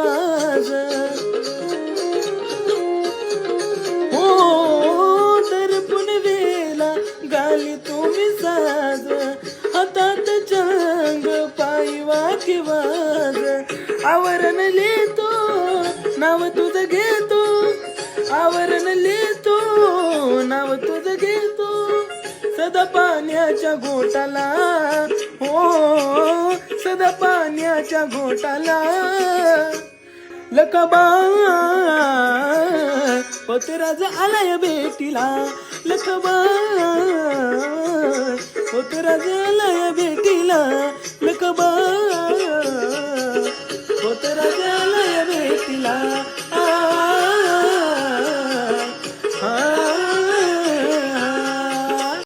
वाज हो दर्पण वेला गाली तुम्ही साज हातात चंग पायी वाकी वाज आवरण लिहितो नाव तुझं घेतो आवरण लिहितो नाव तुझं घेतो सदा पाण्याच्या घोटाला हो सदा पाण्याच्या घोटाला लकबा पोतराज आलाय भेटीला लकबा पोतराज आलाय भेटीला लकबा पोतराज आलाय भेटीला